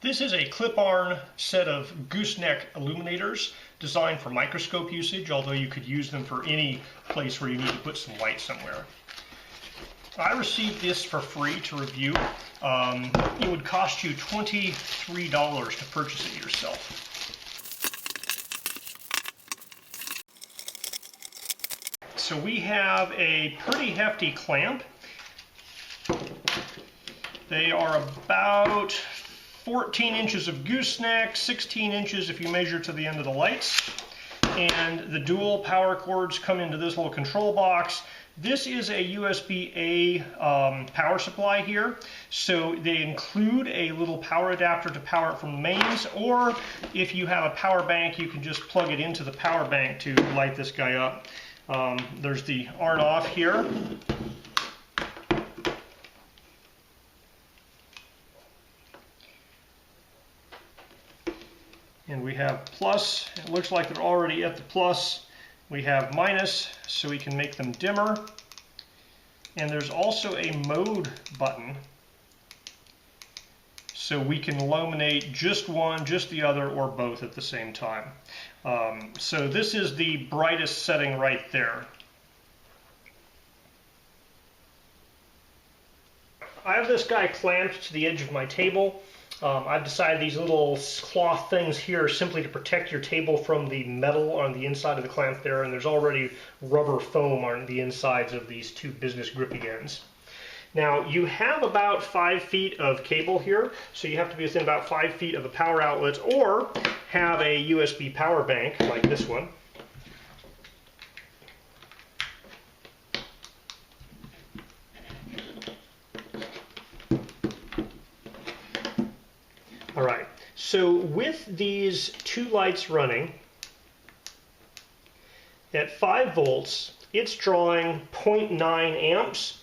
This is a clip-on set of gooseneck illuminators designed for microscope usage, although you could use them for any place where you need to put some light somewhere. I received this for free to review. It would cost you $23 to purchase it yourself. So we have a pretty hefty clamp. They are about 14 inches of gooseneck, 16 inches if you measure to the end of the lights. And the dual power cords come into this little control box. This is a USB-A power supply here, so they include a little power adapter to power it from the mains, or if you have a power bank, you can just plug it into the power bank to light this guy up. There's the on off here. And we have plus. It looks like they're already at the plus. We have minus, so we can make them dimmer. And there's also a mode button, so we can illuminate just one, just the other, or both at the same time. So this is the brightest setting right there. I have this guy clamped to the edge of my table. I've decided these little cloth things here are simply to protect your table from the metal on the inside of the clamp there, and there's already rubber foam on the insides of these two business grippy ends. Now, you have about 5 feet of cable here, so you have to be within about 5 feet of a power outlet, or have a USB power bank like this one. All right, so with these two lights running at 5 volts, it's drawing 0.9 amps.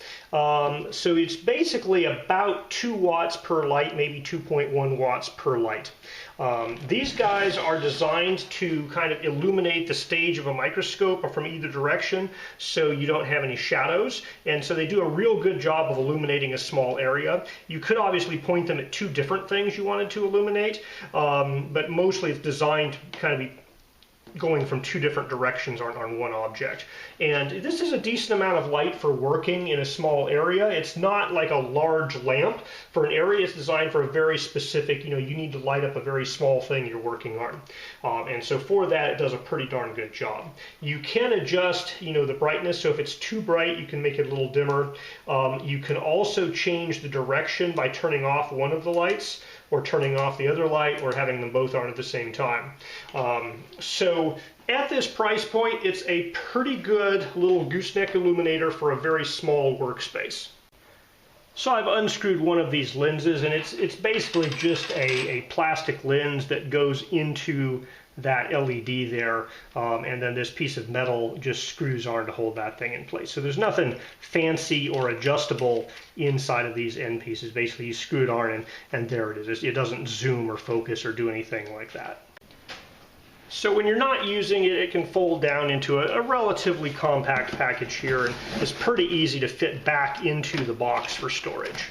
So it's basically about 2 watts per light, maybe 2.1 watts per light. These guys are designed to kind of illuminate the stage of a microscope from either direction, so you don't have any shadows, and so they do a real good job of illuminating a small area. You could obviously point them at 2 different things you wanted to illuminate, but mostly it's designed to kind of be going from 2 different directions on one object. And this is a decent amount of light for working in a small area. It's not like a large lamp. For an area it's designed for a very specific, you need to light up a very small thing you're working on. And so for that, it does a pretty darn good job. You can adjust, the brightness, so if it's too bright, you can make it a little dimmer. You can also change the direction by turning off one of the lights, or turning off the other light, or having them both on at the same time. So at this price point, it's a pretty good little gooseneck illuminator for a very small workspace. So I've unscrewed one of these lenses, and it's basically just a plastic lens that goes into that LED there, and then this piece of metal just screws on to hold that thing in place. So there's nothing fancy or adjustable inside of these end pieces. Basically you screw it on and there it is. It doesn't zoom or focus or do anything like that. So when you're not using it, it can fold down into a relatively compact package here, and it's pretty easy to fit back into the box for storage.